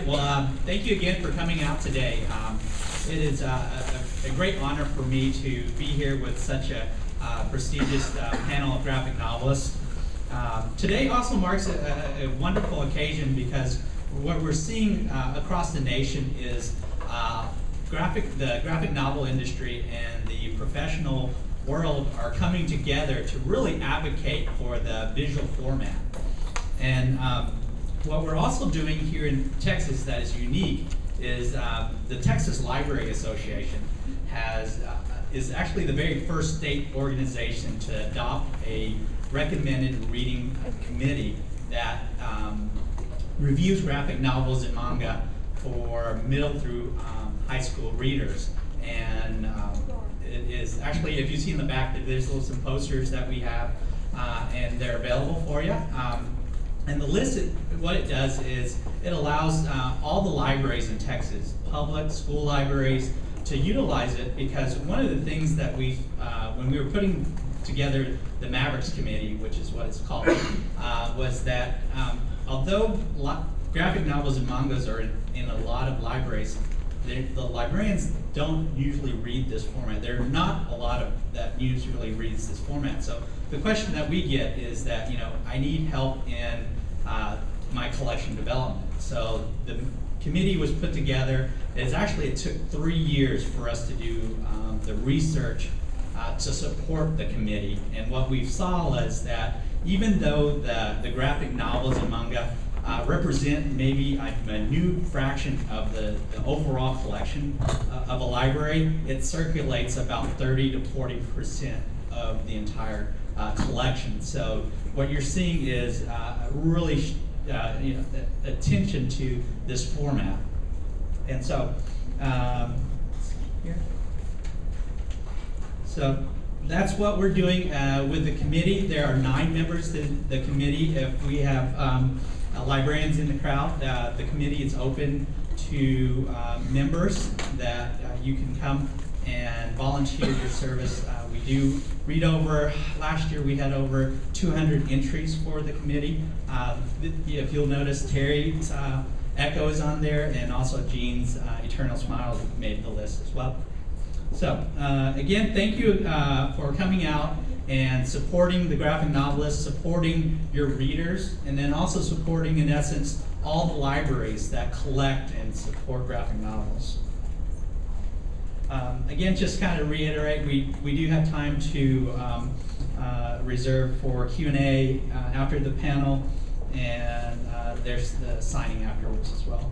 Well, thank you again for coming out today. It is a great honor for me to be here with such a prestigious panel of graphic novelists. Today also marks a wonderful occasion because what we're seeing across the nation is the graphic novel industry and the professional world are coming together to really advocate for the visual format. And what we're also doing here in Texas that is unique is the Texas Library Association is actually the very first state organization to adopt a recommended reading committee that reviews graphic novels and manga for middle through high school readers. And it is actually, if you see in the back, there's some posters that we have, and they're available for you. And the list, what it does is it allows all the libraries in Texas, public, school libraries, to utilize it, because one of the things that when we were putting together the Mavericks Committee, which is what it's called, was that although graphic novels and mangas are in a lot of libraries, the librarians don't usually read this format. There are not a lot of that usually reads this format. So the question that we get is that, I need help in my collection development. So the committee was put together. It took 3 years for us to do the research to support the committee. And what we saw was that even though the graphic novels and manga represent maybe a new fraction of the overall collection of a library, it circulates about 30 to 40% of the entire collection. So what you're seeing is really attention to this format. And so, so that's what we're doing with the committee. There are 9 members to the committee. If we have librarians in the crowd, the committee is open to members that you can come and volunteer your service. We do read over, last year we had over 200 entries for the committee. If you'll notice, Terry's Echo is on there, and also Gene's Eternal Smile made the list as well. So again, thank you for coming out and supporting the graphic novelists, supporting your readers, and then also supporting, in essence, all the libraries that collect and support graphic novels. Again, just kind of reiterate, we do have time to reserve for Q&A after the panel, and there's the signing afterwards as well.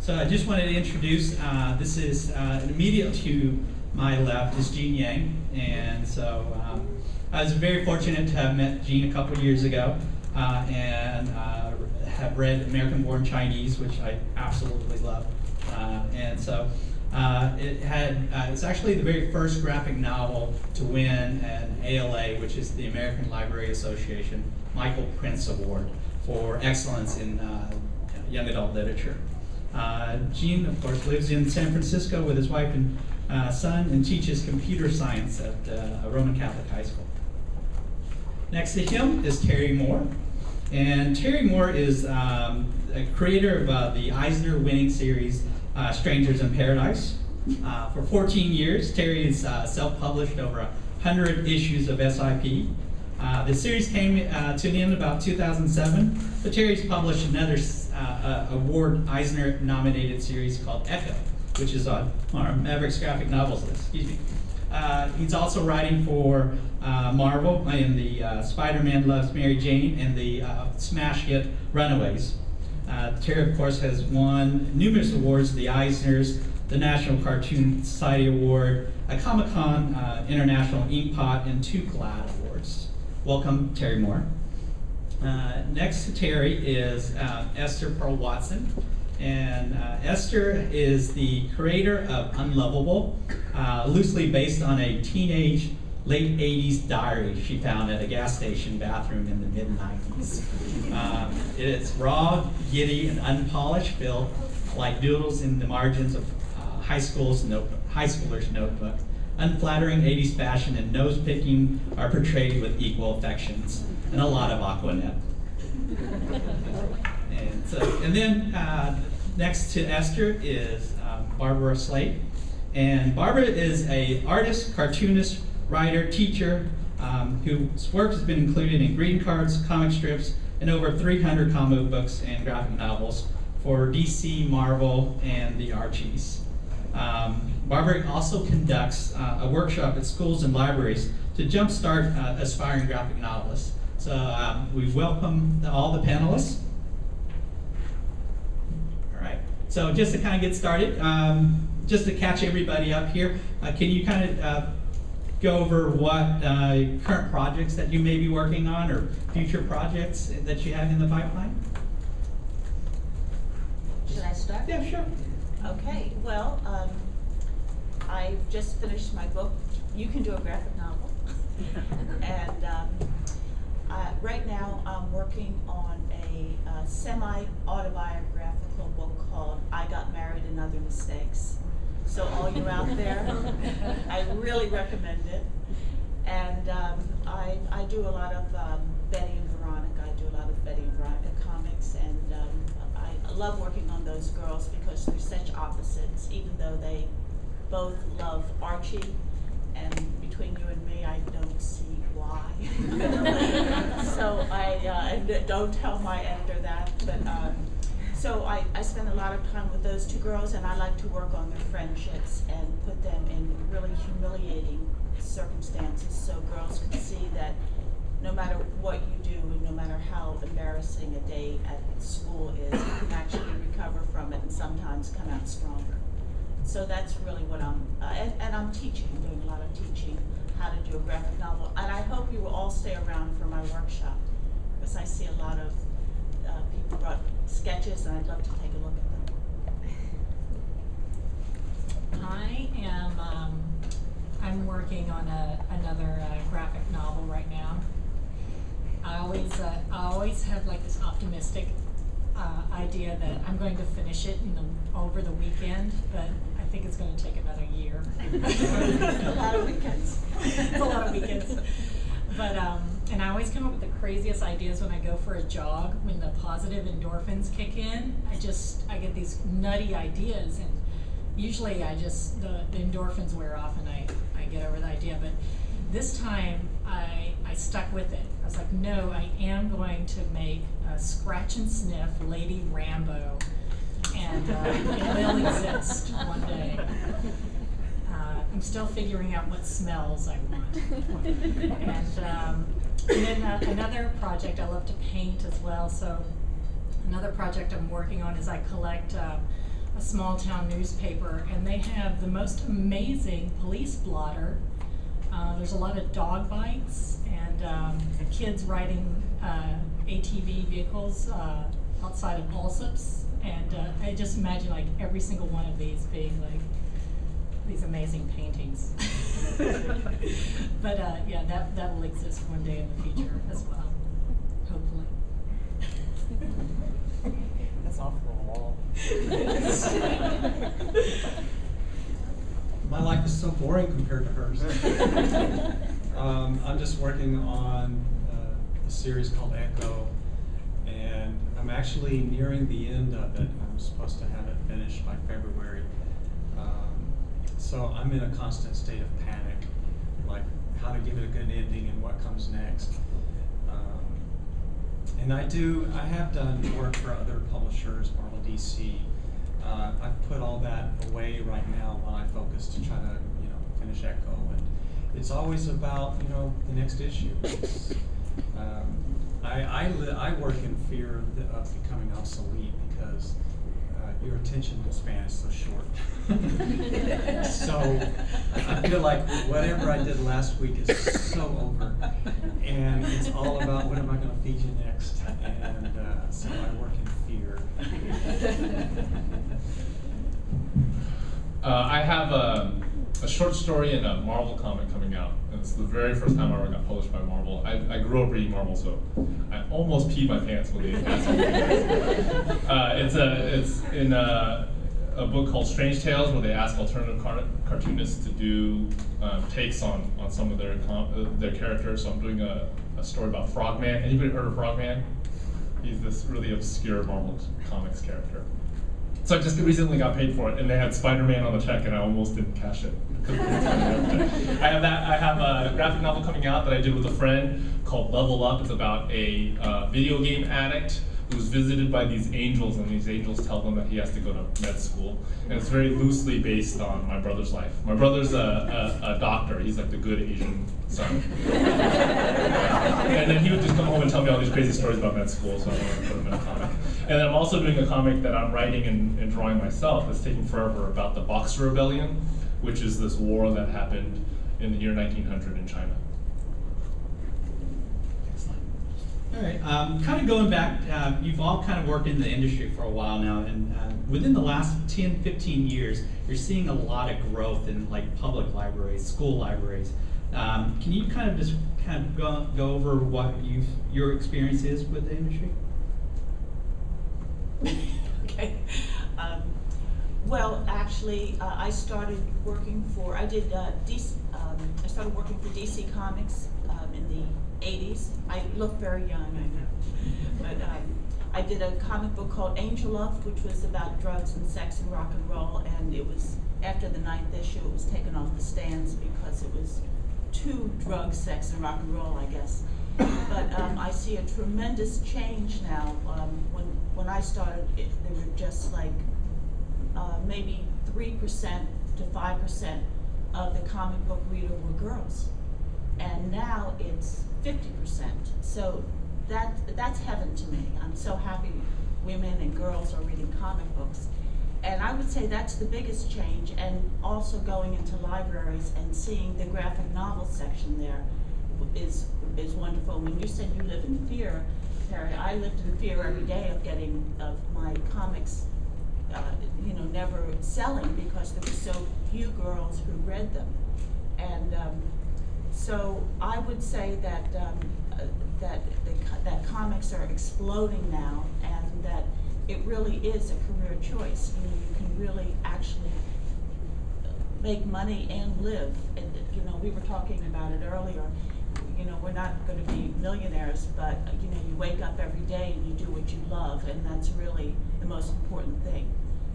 So I just wanted to introduce, this is immediate to my left is Gene Yang, and so I was very fortunate to have met Gene a couple years ago, and have read American Born Chinese, which I absolutely love, and so it's actually the very first graphic novel to win an ALA, which is the American Library Association Michael Prince Award for excellence in young adult literature. Gene, of course, lives in San Francisco with his wife and son, and teaches computer science at a Roman Catholic high school. Next to him is Terry Moore. And Terry Moore is a creator of the Eisner-winning series, Strangers in Paradise. For 14 years, Terry has self-published over 100 issues of SIP. The series came to an end about 2007, but Terry's published another award Eisner-nominated series called Echo, which is on our Mavericks graphic novels list. Excuse me. He's also writing for Marvel in the Spider-Man Loves Mary Jane and the smash hit Runaways. Terry, of course, has won numerous awards, the Eisners, the National Cartoon Society Award, a Comic-Con International Inkpot, and 2 GLAAD Awards. Welcome, Terry Moore. Next to Terry is Esther Pearl Watson. And Esther is the creator of Unlovable, loosely based on a teenage late 80s diary she found at a gas station bathroom in the mid-90s. It's raw, giddy, and unpolished, filled like doodles in the margins of high schoolers' notebook. Unflattering 80s fashion and nose-picking are portrayed with equal affections, and a lot of Aquanet. And then next to Esther is Barbara Slate. And Barbara is an artist, cartoonist, writer, teacher, whose work has been included in greeting cards, comic strips, and over 300 comic books and graphic novels for DC, Marvel, and the Archies. Barbara also conducts a workshop at schools and libraries to jumpstart aspiring graphic novelists. So we welcome all the panelists. All right, so just to kind of get started, just to catch everybody up here, can you kind of go over what current projects that you may be working on or future projects that you have in the pipeline? Should I start? Yeah, sure. Okay, well, I've just finished my book, You Can Do a Graphic Novel. And right now I'm working on a semi-autobiographical book called I Got Married and Other Mistakes. So all you out there, I really recommend it. And I do a lot of Betty and Veronica. I do a lot of Betty and Veronica comics, and I love working on those girls because they're such opposites, even though they both love Archie. And between you and me, I don't see why. So I don't tell my editor that. But so I spend a lot of time with those two girls, and I like to work on their friendships and put them in really humiliating circumstances so girls can see that no matter what you do and no matter how embarrassing a day at school is, you can actually recover from it and sometimes come out stronger. So that's really what and I'm teaching, doing a lot of teaching how to do a graphic novel. And I hope you will all stay around for my workshop, because I see a lot of people brought sketches, and I'd love to take a look at them. I am, I'm working on another graphic novel right now. I always have like this optimistic idea that I'm going to finish it over the weekend, but I think it's going to take another year. A lot of weekends. It's a lot of weekends. But and I always come up with the craziest ideas when I go for a jog. When the positive endorphins kick in, I get these nutty ideas, and usually the endorphins wear off and I get over the idea. But this time I stuck with it. I was like, no, I am going to make a scratch and sniff Lady Rambo, and it will exist one day. I'm still figuring out what smells I want. And then another project, I love to paint as well, so another project I'm working on is I collect a small town newspaper, and they have the most amazing police blotter. There's a lot of dog bites and kids riding ATV vehicles outside of Allsups, and I just imagine like every single one of these being like these amazing paintings. But yeah, that will exist one day in the future as well, hopefully. That's off the wall. My life is so boring compared to hers. I'm just working on a series called Echo, and I'm actually nearing the end of it. I'm supposed to have it finished by February. So I'm in a constant state of panic, like how to give it a good ending and what comes next. And I have done work for other publishers, Marvel, DC. I've put all that away right now while I focus to try to, finish Echo. And it's always about, the next issue. I work in fear of becoming obsolete because your attention span is so short. So I feel like whatever I did last week is so over, and it's all about what am I going to feed you next, and so I work in fear. I have a short story and a Marvel comic coming out. And it's the very first time I ever got published by Marvel. I grew up reading Marvel, so I almost peed my pants when they asked me. It's in a book called Strange Tales, where they ask alternative cartoonists to do takes on some of their characters. So I'm doing a story about Frogman. Anybody heard of Frogman? He's this really obscure Marvel Comics character. So I just recently got paid for it, and they had Spider-Man on the check, and I almost didn't cash it. I have a graphic novel coming out that I did with a friend called Level Up. It's about a video game addict who's visited by these angels, and these angels tell him that he has to go to med school. And it's very loosely based on my brother's life. My brother's a doctor. He's like the good Asian son. And then he would just come home and tell me all these crazy stories about med school, so I wanted to put him in a comic. And then I'm also doing a comic that I'm writing and drawing myself that's taking forever about the Boxer Rebellion, which is this war that happened in the year 1900 in China. Excellent. All right, kind of going back, you've all kind of worked in the industry for a while now, and within the last 10, 15 years, you're seeing a lot of growth in like public libraries, school libraries. Can you kind of just go over what your experience is with the industry? Okay. Well, actually, I started working for, I started working for DC Comics in the 80s. I look very young, I know. But I did a comic book called Angel Love, which was about drugs and sex and rock and roll, and it was, after the 9th issue, it was taken off the stands because it was too drugs, sex, and rock and roll, I guess. But I see a tremendous change now. When I started, there were just like maybe 3% to 5% of the comic book reader were girls, and now it's 50%. So that's heaven to me. I'm so happy women and girls are reading comic books, and I would say that's the biggest change. And also going into libraries and seeing the graphic novel section there is wonderful. When you said you live in fear, Terry, I lived in fear every day of my comics, never selling because there were so few girls who read them. And so I would say that that comics are exploding now, and that it really is a career choice. You can really actually make money and live. And we were talking about it earlier. We're not going to be millionaires, but you wake up every day and you do what you love, and that's really the most important thing.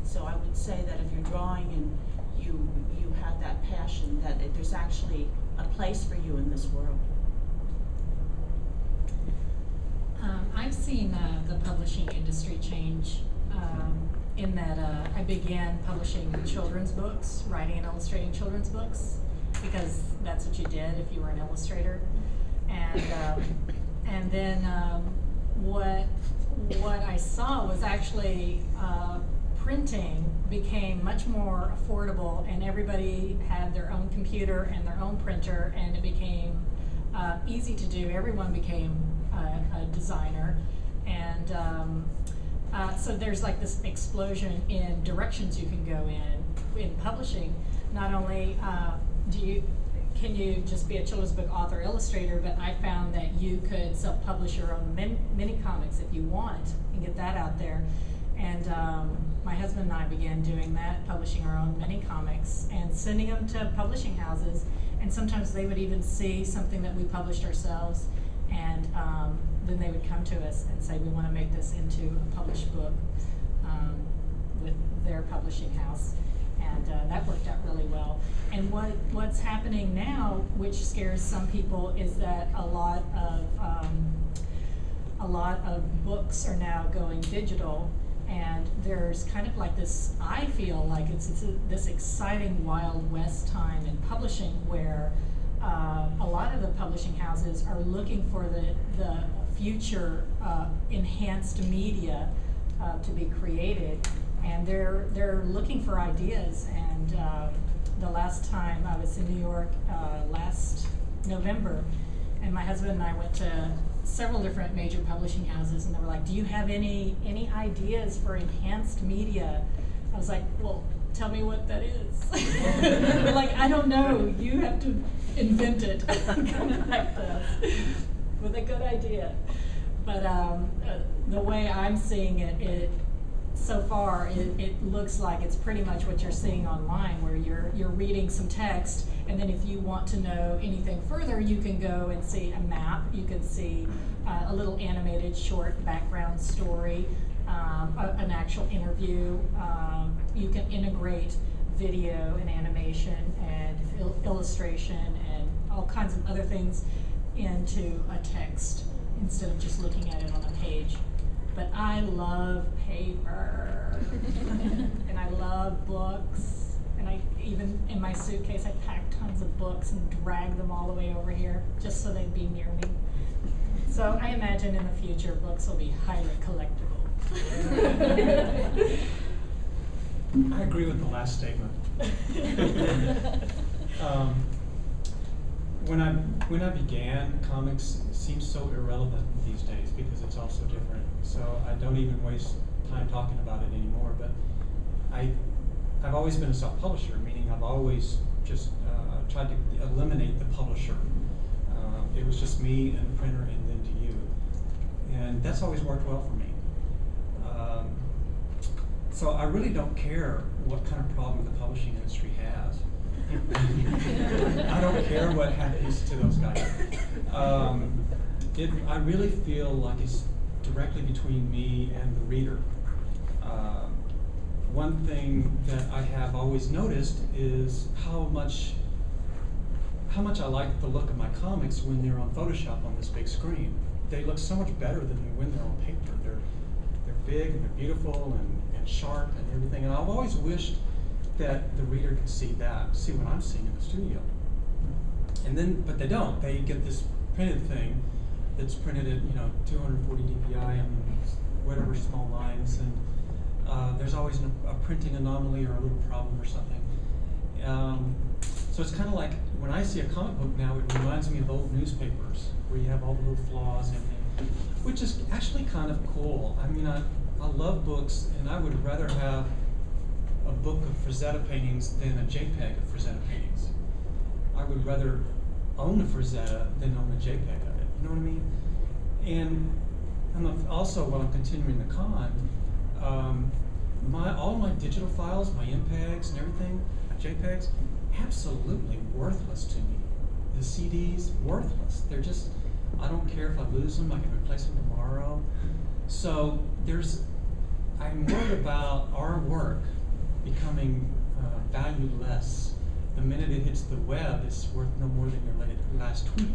So I would say that if you're drawing and you have that passion, that there's actually a place for you in this world. I've seen the publishing industry change in that I began publishing children's books, writing and illustrating children's books, because that's what you did if you were an illustrator. And then what I saw was actually printing became much more affordable, and everybody had their own computer and their own printer, and it became easy to do. Everyone became a designer, and so there's like this explosion in directions you can go in publishing. Not only can you just be a children's book author, illustrator, but I found that you could self-publish your own mini comics if you want and get that out there. And my husband and I began doing that, publishing our own mini comics and sending them to publishing houses. And sometimes they would even see something that we published ourselves, and then they would come to us and say, we want to make this into a published book with their publishing house. And that worked out really well. And what's happening now, which scares some people, is that a lot of books are now going digital, and there's kind of like this, I feel like it's this exciting Wild West time in publishing, where a lot of the publishing houses are looking for the future enhanced media to be created. And they're looking for ideas. And the last time I was in New York last November, and my husband and I went to several different major publishing houses, and they were like, do you have any ideas for enhanced media? I was like, well, tell me what that is. They're like, I don't know, you have to invent it. Come back to us with a good idea. But the way I'm seeing it, so far, it looks like it's pretty much what you're seeing online, where you're reading some text, and then if you want to know anything further, you can go and see a map. You can see a little animated short background story, an actual interview. You can integrate video and animation and illustration and all kinds of other things into a text instead of just looking at it on a page. But I love paper, and I love books, and I even in my suitcase I packed tons of books and dragged them all the way over here just so they'd be near me. So I imagine in the future books will be highly collectible. I agree with the last statement. When I began, comics seems so irrelevant these days because it's all so different. So I don't even waste time talking about it anymore. But I've always been a self-publisher, meaning I've always just tried to eliminate the publisher. It was just me and the printer and then to you. And that's always worked well for me. So I really don't care what kind of problem the publishing industry has. I don't care what happens to those guys. I really feel like it's directly between me and the reader. One thing that I have always noticed is how much I like the look of my comics when they're on Photoshop on this big screen. They look so much better than when they're on paper. They're big and they're beautiful and sharp and everything. And I've always wished that the reader could see what I'm seeing in the studio. And then, but they don't. They get this printed thing that's printed at 240 dpi and whatever small lines, and there's always a printing anomaly or a little problem or something. So it's kind of like when I see a comic book now, it reminds me of old newspapers where you have all the little flaws and everything, which is actually kind of cool. I mean, I love books, and I would rather have a book of Frazetta paintings than a JPEG of Frazetta paintings. I would rather own a Frazetta than own a JPEG of it. You know what I mean? And also, while I'm continuing the con, all my digital files, my MPEGs and everything, JPEGs, absolutely worthless to me. The CDs, worthless. They're just, I don't care if I lose them, I can replace them tomorrow. So I'm worried about our work becoming valueless. The minute it hits the web, it's worth no more than your last tweet.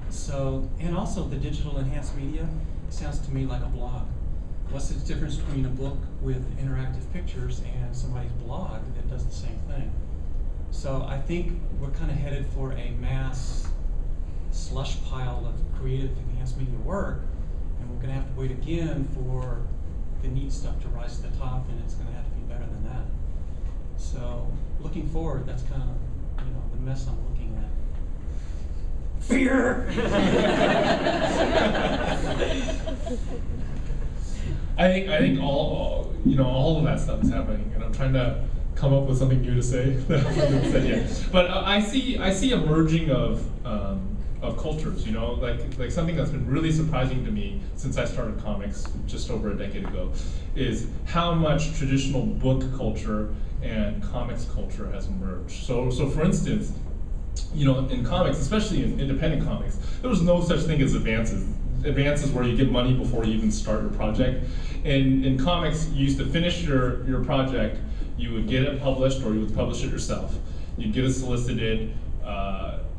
So, and also the digital enhanced media sounds to me like a blog. What's the difference between a book with interactive pictures and somebody's blog that does the same thing? So I think we're kind of headed for a mass slush pile of creative enhanced media work, and we're going to have to wait again for the neat stuff to rise to the top, and it's going to have to be better than that. So looking forward, that's kind of the mess I'm looking at. Fear. I think all of that stuff is happening, and I'm trying to come up with something new to say that I haven't said yet. But I see a merging of cultures, like something that's been really surprising to me since I started comics just over a decade ago is how much traditional book culture and comics culture has merged. So for instance, in comics, especially in independent comics, there was no such thing as advances. Advances where you get money before you even start your project. In comics, you used to finish your project, you would get it published or you would publish it yourself. You'd get it solicited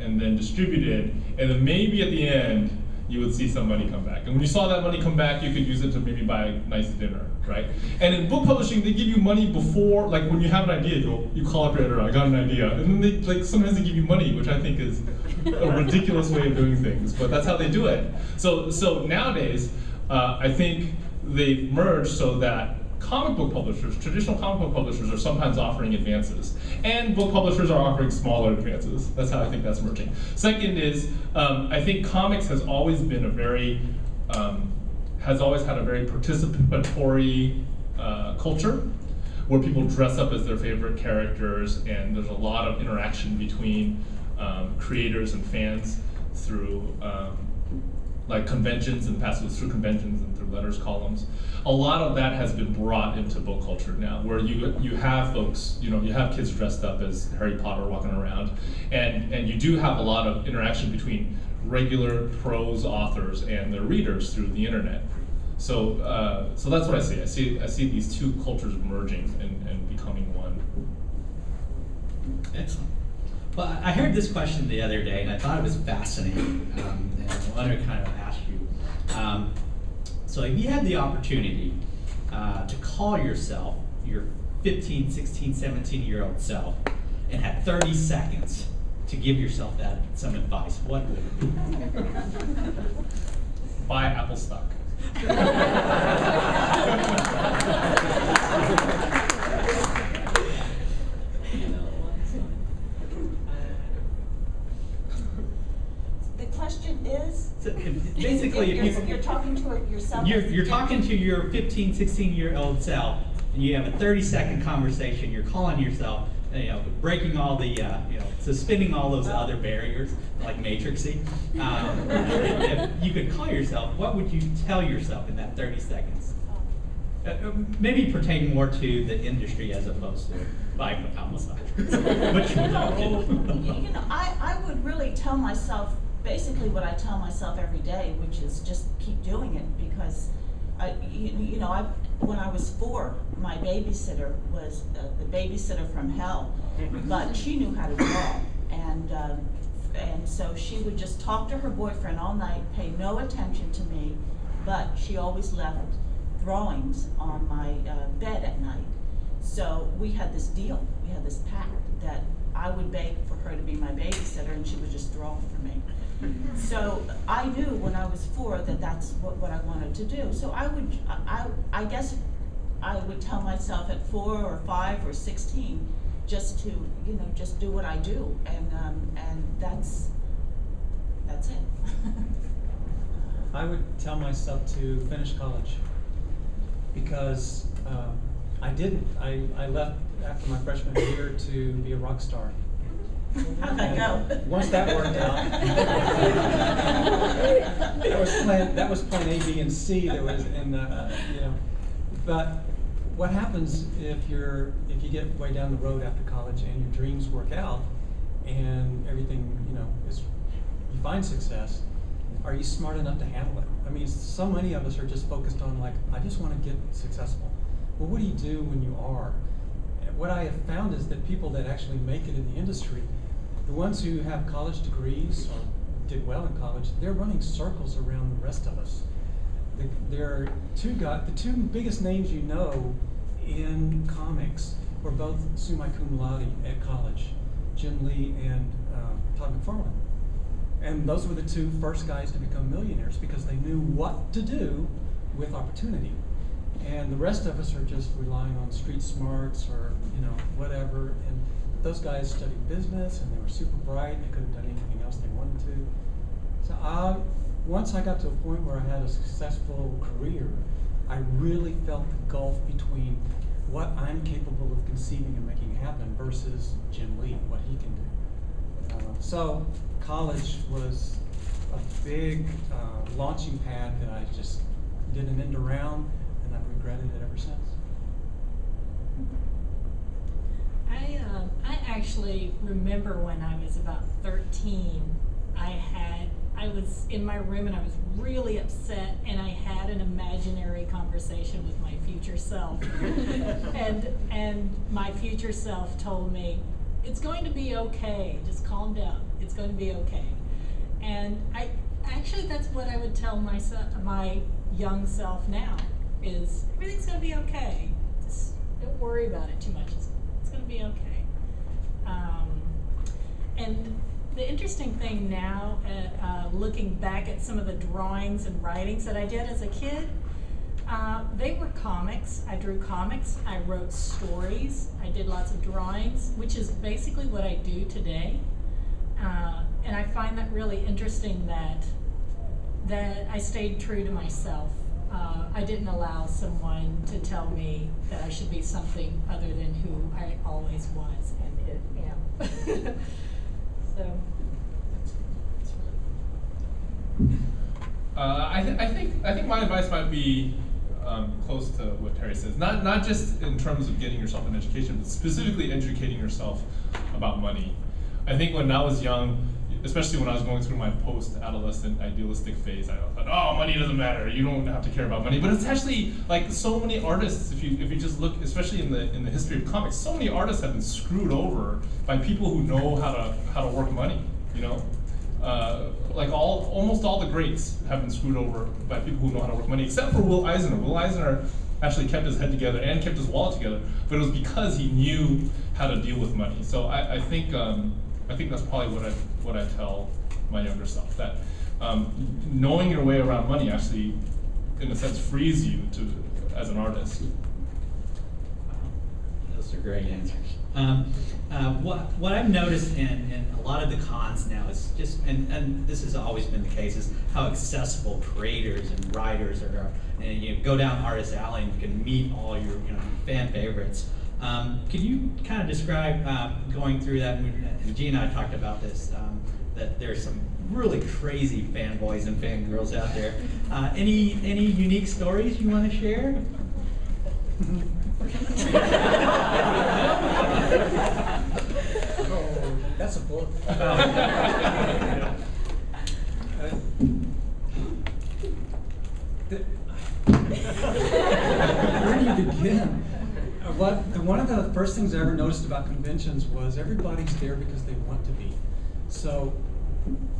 and then distributed, and then maybe at the end, you would see some money come back. And when you saw that money come back, you could use it to maybe buy a nice dinner, right? And in book publishing, they give you money before, like when you have an idea, you call up your editor, I got an idea. And then sometimes they give you money, which I think is a ridiculous way of doing things, but that's how they do it. So nowadays, I think they've merged so that comic book publishers, traditional comic book publishers, are sometimes offering advances, and book publishers are offering smaller advances. That's how I think that's merging. Second is, I think comics has always been has always had a very participatory culture, where people dress up as their favorite characters, and there's a lot of interaction between creators and fans through like conventions. In the past, it was through conventions and through letters columns. A lot of that has been brought into book culture now, where you have folks, you have kids dressed up as Harry Potter walking around, and you do have a lot of interaction between regular prose authors and their readers through the internet. So that's what I see. I see these two cultures merging and becoming one. Excellent. Well, I heard this question the other day, and I thought it was fascinating, and I wanted to kind of ask you. So if you had the opportunity to call yourself your 15, 16, 17-year-old self and had 30 seconds to give yourself some advice, what would it be? Buy Apple stock. The question is, So basically, if you're talking to yourself. you're talking to your 15, 16-year-old self, and you have a 30-second conversation. You're calling yourself, breaking all the, suspending all those other barriers, like Matrixy. If you could call yourself, what would you tell yourself in that 30 seconds? Maybe pertain more to the industry as opposed to buying the Apple stock. Which would I would really tell myself basically what I tell myself every day, which is just keep doing it, because when I was 4, my babysitter was the babysitter from hell, but she knew how to draw, and so she would just talk to her boyfriend all night, pay no attention to me, but she always left drawings on my bed at night. So we had this deal, we had this pact that I would beg for her to be my babysitter and she would just draw for me. So I knew when I was 4 that that's what I wanted to do. So I guess I would tell myself at 4 or 5 or 16 just to, just do what I do, and that's it. I would tell myself to finish college, because I didn't. I left after my freshman year to be a rock star. How'd that go? Once that worked out, that was plan A, B, and C. There was, But what happens if you get way down the road after college and your dreams work out, and everything you find success? Are you smart enough to handle it? I mean, so many of us are just focused on I just want to get successful. Well, what do you do when you are? What I have found is that people that actually make it in the industry, the ones who have college degrees or did well in college, they're running circles around the rest of us. There are the two biggest names in comics were both summa cum laude at college, Jim Lee and Todd McFarlane. And those were the 2 first guys to become millionaires because they knew what to do with opportunity. And the rest of us are just relying on street smarts or whatever. And those guys studied business and they were super bright. They could have done anything else they wanted to. So once I got to a point where I had a successful career, I really felt the gulf between what I'm capable of conceiving and making happen versus Jim Lee, what he can do. So college was a big launching pad that I just did an end around, and I've regretted it ever since. I actually remember when I was about 13, I was in my room and I was really upset, and I had an imaginary conversation with my future self. and my future self told me, it's going to be okay, just calm down, it's going to be okay. And that's what I would tell my young self now, is everything's going to be okay. Just don't worry about it too much. It's going to be okay. And the interesting thing now, looking back at some of the drawings and writings that I did as a kid, they were comics. I drew comics. I wrote stories. I did lots of drawings, which is basically what I do today. And I find that really interesting that I stayed true to myself. I didn't allow someone to tell me that I should be something other than who I always was and am. So. I think my advice might be close to what Terry says. Not just in terms of getting yourself an education, but specifically educating yourself about money. I think when I was young, especially when I was going through my post-adolescent idealistic phase, I thought, oh, money doesn't matter. You don't have to care about money. But it's actually like so many artists. If you just look, especially in the history of comics, so many artists have been screwed over by people who know how to work money. You know, like almost all the greats have been screwed over by people who know how to work money, except for Will Eisner. Will Eisner actually kept his head together and kept his wallet together, but it was because he knew how to deal with money. So I think that's probably what I tell my younger self, that knowing your way around money actually, in a sense, frees you as an artist. Those are great answers. What I've noticed in a lot of the cons now is just, and this has always been the case, is how accessible creators and writers are. And you go down Artist Alley and you can meet all your fan favorites. Can you kind of describe going through that? And Gene and I talked about this, that there's some really crazy fanboys and fangirls out there. Any unique stories you want to share? Oh, that's a book. Where do you begin? One of the first things I ever noticed about conventions was everybody's there because they want to be. So,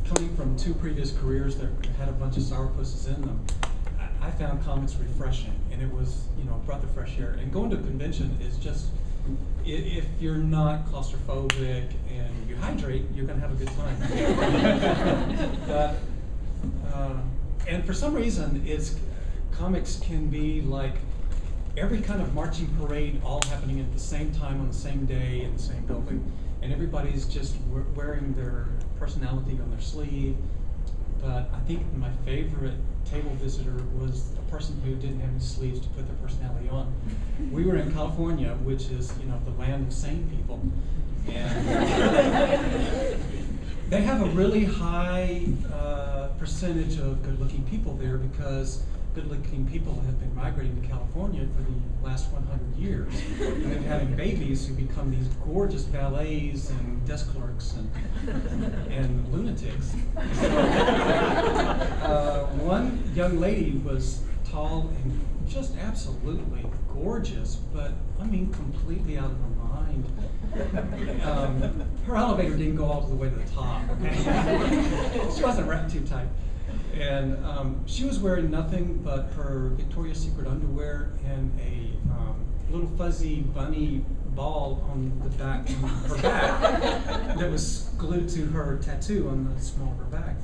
coming from 2 previous careers that had a bunch of sourpusses in them, I found comics refreshing, and it was, brought the fresh air. And going to a convention is just, if you're not claustrophobic and you hydrate, you're going to have a good time. And for some reason, comics can be like every kind of marching parade all happening at the same time on the same day in the same building, and everybody's just wearing their personality on their sleeve. But I think my favorite table visitor was a person who didn't have any sleeves to put their personality on. We were in California, which is the land of sane people, and they have a really high percentage of good-looking people there because good-looking people have been migrating to California for the last 100 years. And they're having babies who become these gorgeous valets and desk clerks and lunatics. So, one young lady was tall and just absolutely gorgeous, but I mean completely out of her mind. Her elevator didn't go all the way to the top. Okay? She wasn't wrapped too tight. And she was wearing nothing but her Victoria's Secret underwear and a little fuzzy bunny ball on the back of her back that was glued to her tattoo on the small of her back.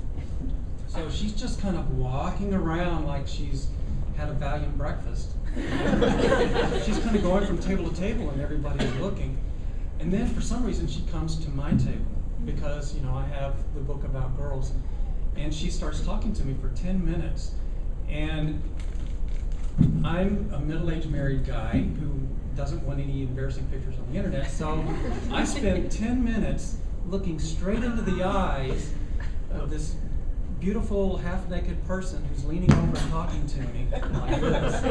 So she's just kind of walking around like she's had a valiant breakfast. She's kind of going from table to table and everybody's looking. And then for some reason she comes to my table because, I have the book about girls. And she starts talking to me for 10 minutes. And I'm a middle-aged married guy who doesn't want any embarrassing pictures on the internet. So I spent 10 minutes looking straight into the eyes of this beautiful half-naked person who's leaning over and talking to me like this.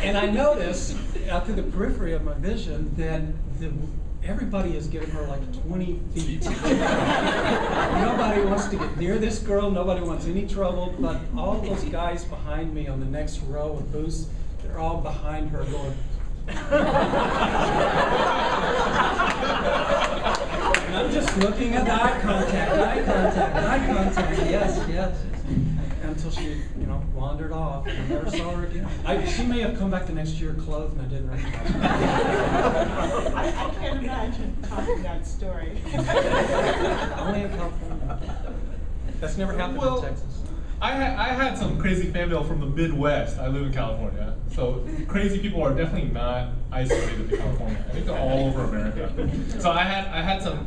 And I noticed out through the periphery of my vision that everybody has given her like 20 feet. Nobody wants to get near this girl, nobody wants any trouble, but all those guys behind me on the next row of booths, they're all behind her going. And I'm just looking at the eye contact, yes. Until she, wandered off and I never saw her again. She may have come back the next year clothed and I didn't recognize her. I can't imagine talking that story. Only in California. That's never happened in Texas. I had some crazy fan mail from the Midwest. I live in California. So crazy people are definitely not isolated to California. I think they're all over America. So I had some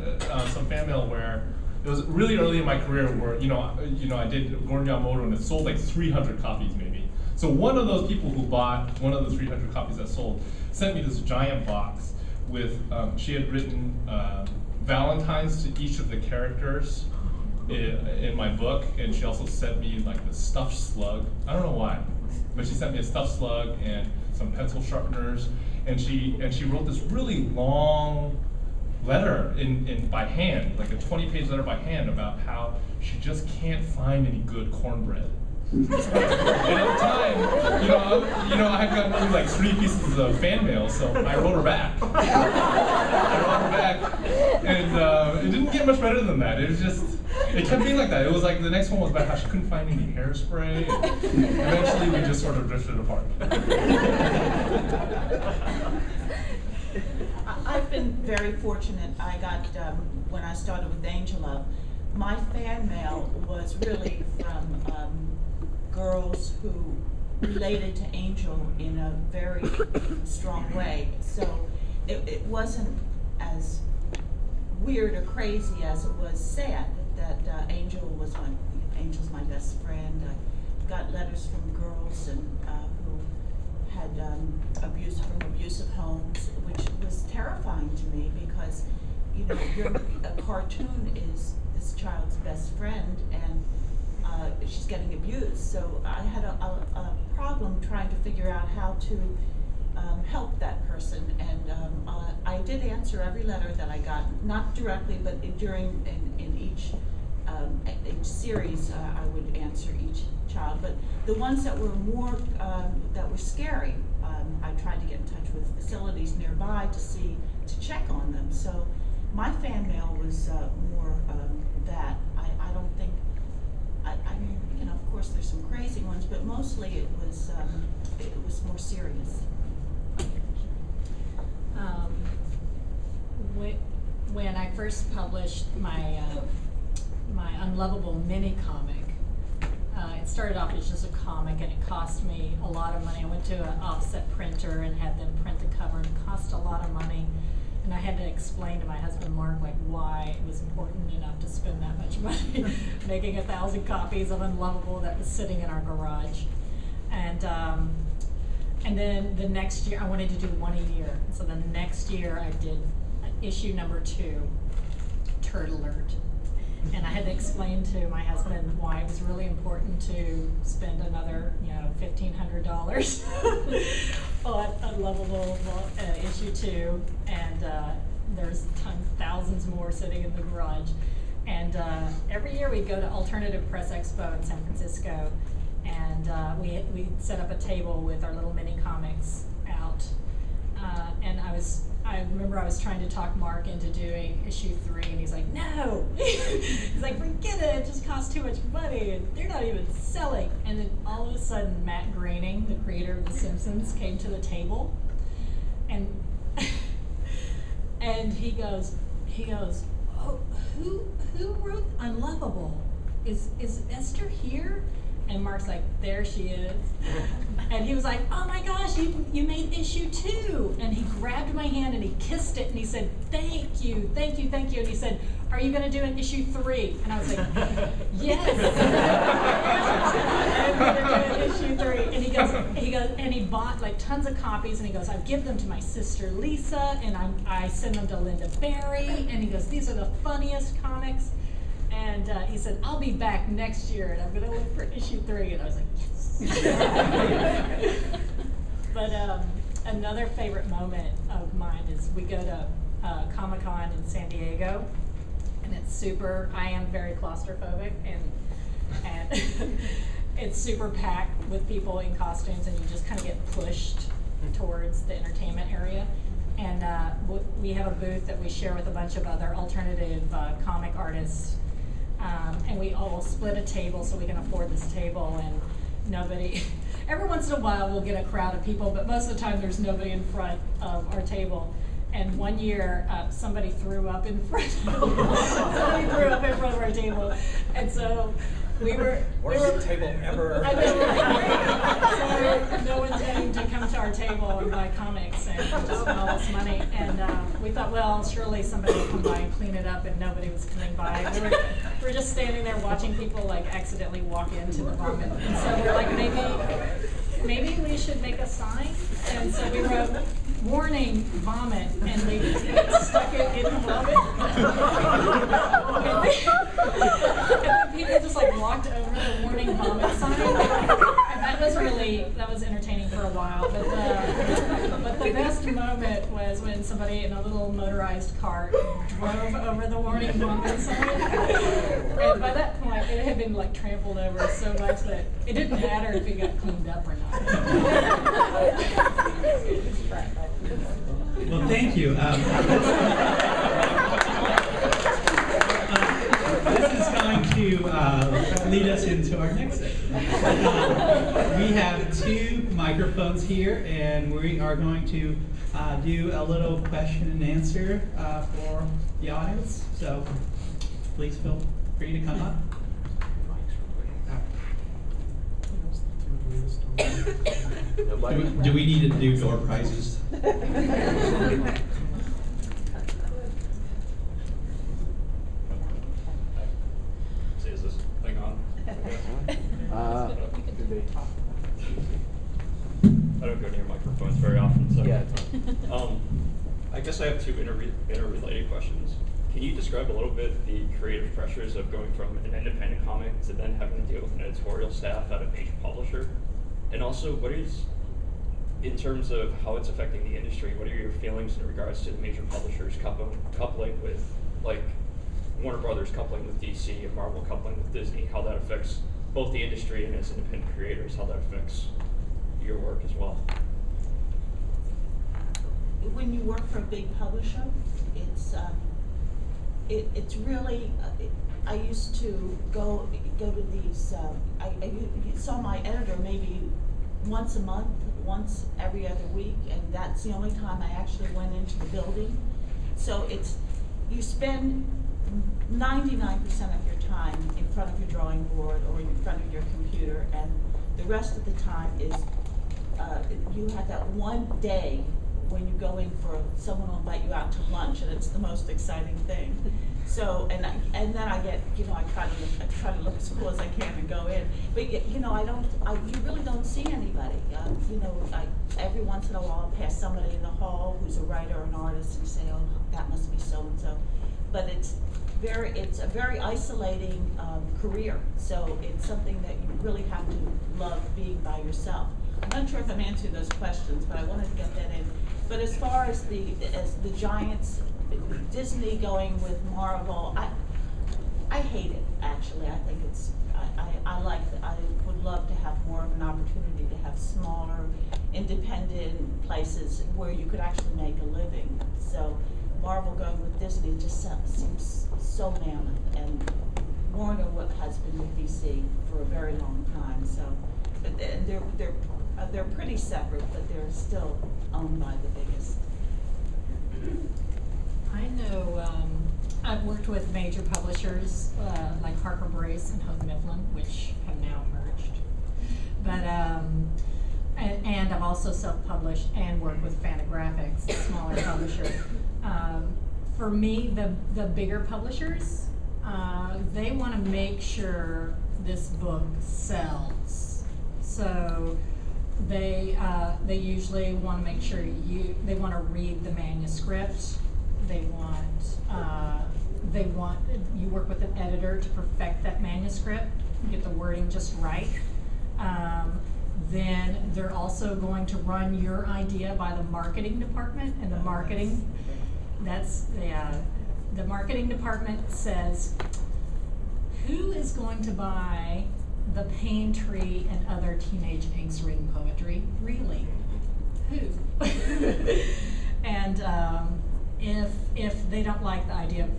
fan mail where it was really early in my career where, I did Gordon Yamamoto and it sold like 300 copies maybe. So one of those people who bought one of the 300 copies that sold sent me this giant box with, she had written Valentines to each of the characters in my book, and she also sent me like the stuffed slug. I don't know why, but she sent me a stuffed slug and some pencil sharpeners, and she wrote this really long letter in by hand, like a 20-page letter by hand, about how she just can't find any good cornbread. And at the time, I had gotten only like 3 pieces of fan mail, so I wrote her back. And it didn't get much better than that. It was just, it kept being like that. It was like the next one was about how she couldn't find any hairspray, and eventually we just sort of drifted apart. I've been very fortunate. I got, when I started with Angel Love, my fan mail was really from girls who related to Angel in a very strong way. So it wasn't as weird or crazy as it was sad that Angel's my best friend. I got letters from girls and who had abusive homes, which was terrifying to me because, a cartoon is this child's best friend, and she's getting abused. So I had a problem trying to figure out how to help that person, and I did answer every letter that I got, not directly, but in each series I would answer each child. But the ones that were more that were scary, I tried to get in touch with facilities nearby to check on them. So my fan mail was more that. I don't think. I mean, of course, there's some crazy ones, but mostly it was more serious. When I first published my Unlovable mini comic, it started off as just a comic, and it cost me a lot of money. I went to an offset printer and had them print the cover, and it cost a lot of money. And I had to explain to my husband Mark why it was important enough to spend that much money making 1,000 copies of Unlovable that was sitting in our garage. And then the next year I wanted to do one a year. So the next year I did issue number 2, Turd Alert. And I had to explain to my husband why it was really important to spend another, $1,500 on Unlovable issue 2, and there's thousands more sitting in the garage. And every year we'd go to Alternative Press Expo in San Francisco, and we set up a table with our little mini comics out. And I remember I was trying to talk Mark into doing issue 3, and he's like, no! He's like, forget it, it just costs too much money, and they're not even selling. And then all of a sudden, Matt Groening, the creator of The Simpsons, came to the table, and and he goes, oh, who wrote Unlovable? Is Esther here? And Mark's like, there she is. And he was like, oh my gosh, you made issue 2. And he grabbed my hand and he kissed it and he said, thank you. And he said, are you gonna do an issue 3? And I was like, yes. I'm gonna do an issue 3. And he goes, and he bought like tons of copies, and he goes, I give them to my sister Lisa, and I send them to Linda Berry, and he goes, these are the funniest comics. And he said, I'll be back next year, and I'm going to look for issue 3. And I was like, yes. But another favorite moment of mine is we go to Comic-Con in San Diego, and I am very claustrophobic, and it's super packed with people in costumes, and you just kind of get pushed towards the entertainment area. And we have a booth that we share with a bunch of other alternative comic artists. And we all split a table so we can afford this table, and nobody, every once in a while we'll get a crowd of people, but most of the time there's nobody in front of our table. And one year somebody threw up in front of our table, and so Worst table ever. I know, so no one's getting to come to our table and buy comics and just spend all this money. And we thought, well, surely somebody will come by and clean it up, and nobody was coming by. We were just standing there watching people accidentally walk into the vomit. And so we're like, maybe we should make a sign. And so we wrote, warning, vomit, and we stuck it in the vomit. that was entertaining for a while, but the best moment was when somebody in a little motorized cart drove over the warning bumping sign. And by that point, it had been like trampled over so much that it didn't matter if it got cleaned up or not. Well, thank you. This is going to lead us into our next section. We have 2 microphones here, and we are going to do a little question and answer for the audience. So please feel free to come up. Do we need to do door prizes? Is this thing on? I don't go near microphones very often, so. Yeah. I guess I have 2 interrelated questions. Can you describe a little bit the creative pressures of going from an independent comic to then having to deal with an editorial staff at a major publisher? And also, what is, in terms of how it's affecting the industry, what are your feelings in regards to the major publishers coupling with, like, Warner Brothers coupling with DC and Marvel coupling with Disney, how that affects both the industry and as independent creators, how that affects your work as well? When you work for a big publisher, it's really, I used to go to these, I saw my editor maybe once a month, once every other week, and that's the only time I actually went into the building. So you spend 99% of your time in front of your drawing board or in front of your computer, and the rest of the time is, you have that one day when you go in for, someone will invite you out to lunch, and it's the most exciting thing. So, and then I get, I try to look as cool as I can and go in. But you really don't see anybody. Every once in a while I'll pass somebody in the hall who's a writer or an artist and say, oh, that must be so and so. But it's a very isolating career. So it's something that you really have to love being by yourself. I'm not sure if I'm answering those questions, but I wanted to get that in. But as far as the giants, Disney going with Marvel, I hate it, actually. I think it's, I like that. I would love to have more of an opportunity to have smaller, independent places where you could actually make a living. So Marvel going with Disney just seems so mammoth, and Warner has been with DC for a very long time. So, and they're pretty separate, but they're still owned by the biggest. I know I've worked with major publishers like Harper Brace and Hope Mifflin, which have now merged. But and I've also self-published and worked with Fantagraphics, a smaller publisher. For me, the bigger publishers, they want to make sure this book sells. So they usually want to make sure they want to read the manuscript. They want you work with an editor to perfect that manuscript, get the wording just right. Then they're also going to run your idea by the marketing department, and the marketing the marketing department says, who is going to buy The Pain Tree and Other Teenage Angst-Ridden Poetry? Really? Who? And if they don't like the idea of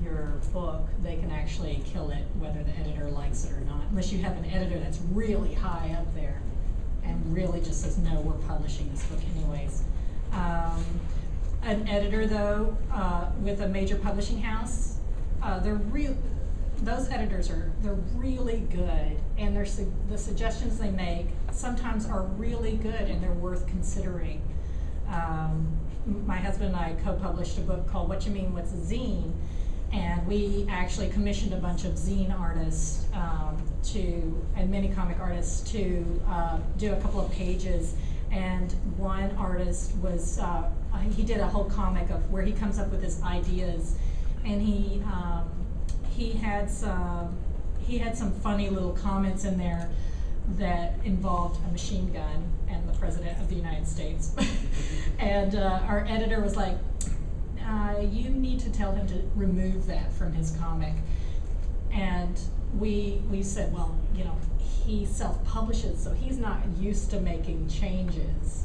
your book, they can actually kill it, whether the editor likes it or not, unless you have an editor that's really high up there and really just says, no, we're publishing this book anyways. An editor, though, with a major publishing house, those editors they're really good, and the suggestions they make sometimes are really good, and they're worth considering. My husband and I co-published a book called What You Mean What's a Zine, and we actually commissioned a bunch of zine artists and mini comic artists to do a couple of pages. And one artist was he did a whole comic of where he comes up with his ideas, and he had some funny little comments in there that involved a machine gun and the President of the United States. And our editor was like, you need to tell him to remove that from his comic. And we said, well, you know, he self-publishes, so he's not used to making changes.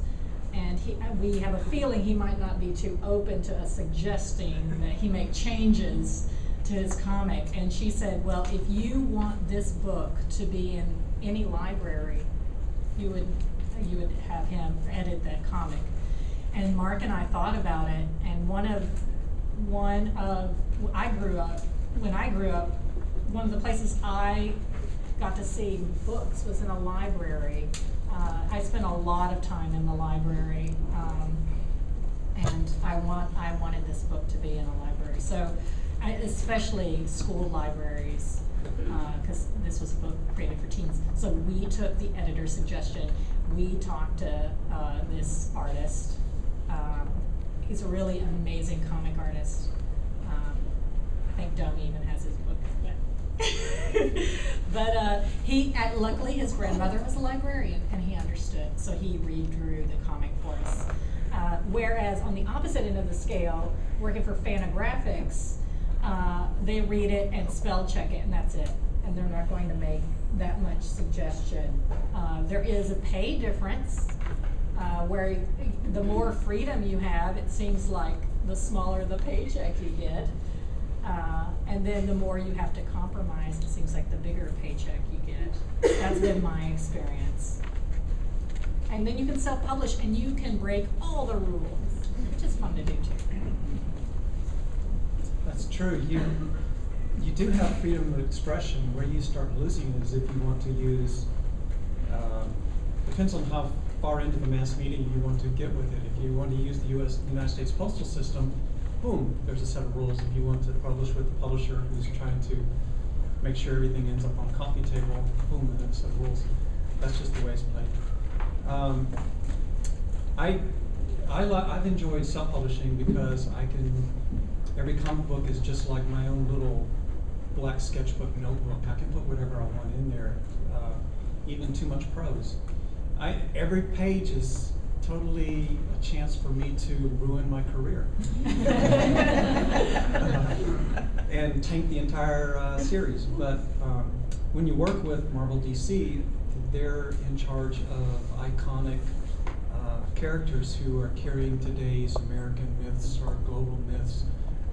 And we have a feeling he might not be too open to us suggesting that he make changes to his comic. And she said, well, if you want this book to be in any library, you would have him edit that comic. And Mark and I thought about it, and when I grew up, one of the places I got to see books was in a library. I spent a lot of time in the library, and I wanted this book to be in a library. So, especially school libraries, because this was a book created for teens. So we took the editor's suggestion. We talked to this artist. He's a really amazing comic artist. I think Doug even has his book. But luckily his grandmother was a librarian and he understood, so he redrew the comic for us. Whereas on the opposite end of the scale, working for Fantagraphics, they read it and spell check it and that's it. And they're not going to make that much suggestion. There is a pay difference where the more freedom you have, it seems like the smaller the paycheck you get. And then the more you have to compromise, it seems like the bigger paycheck you get. That's been my experience. And then you can self-publish and you can break all the rules, which is fun to do too. That's true. You do have freedom of expression. Where you start losing is if you want to use, depends on how far into the mass media you want to get with it. If you want to use the United States postal system, boom, there's a set of rules. If you want to publish with the publisher who's trying to make sure everything ends up on a coffee table, boom, there's a set of rules. That's just the way it's played. I've enjoyed self-publishing because every comic book is just like my own little black sketchbook notebook. I can put whatever I want in there, even too much prose. Every page is totally a chance for me to ruin my career and tank the entire series. But when you work with Marvel DC, they're in charge of iconic characters who are carrying today's American myths or global myths.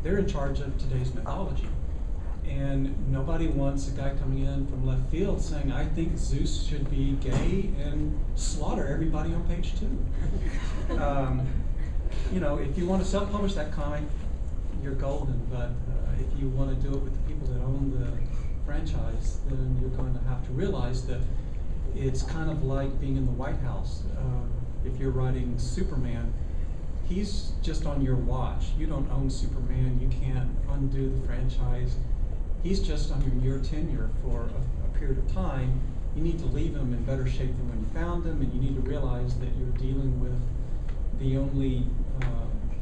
They're in charge of today's mythology. And nobody wants a guy coming in from left field saying, I think Zeus should be gay and slaughter everybody on page 2. You know, if you want to self-publish that comic, you're golden. But if you want to do it with the people that own the franchise, then you're going to have to realize that it's kind of like being in the White House. If you're writing Superman, he's just on your watch. You don't own Superman. You can't undo the franchise. He's just on your tenure for a period of time. You need to leave him in better shape than when you found him, and you need to realize that you're dealing with the only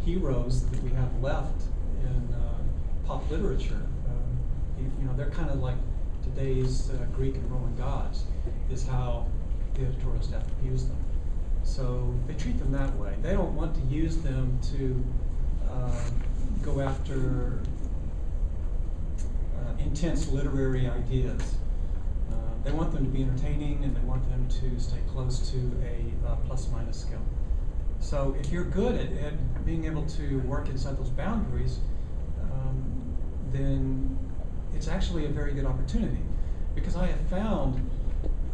heroes that we have left in pop literature. You know, they're kind of like today's Greek and Roman gods, is how the editorial staff views them. So they treat them that way. They don't want to use them to go after intense literary ideas. They want them to be entertaining, and they want them to stay close to a plus-minus scale. So if you're good at being able to work inside those boundaries, then it's actually a very good opportunity. Because I have found,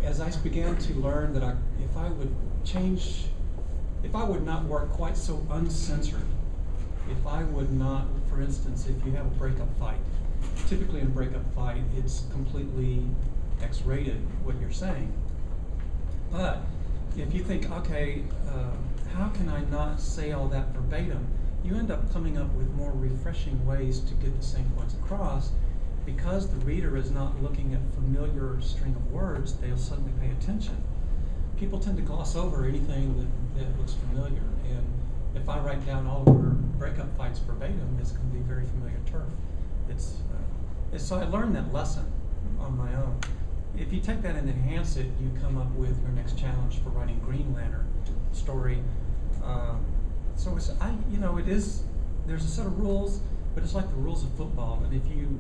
as I began to learn that if I would not work quite so uncensored, if I would not, for instance, if you have a breakup fight, typically in a breakup fight, it's completely X-rated, what you're saying. But if you think, okay, how can I not say all that verbatim? You end up coming up with more refreshing ways to get the same points across. Because the reader is not looking at a familiar string of words, they'll suddenly pay attention. People tend to gloss over anything that looks familiar. And if I write down all of our breakup fights verbatim, it's going to be very familiar turf. So I learned that lesson on my own. if you take that and enhance it, you come up with your next challenge for writing Green Lantern story. So it's, it is, there's a set of rules, but it's like the rules of football. And if you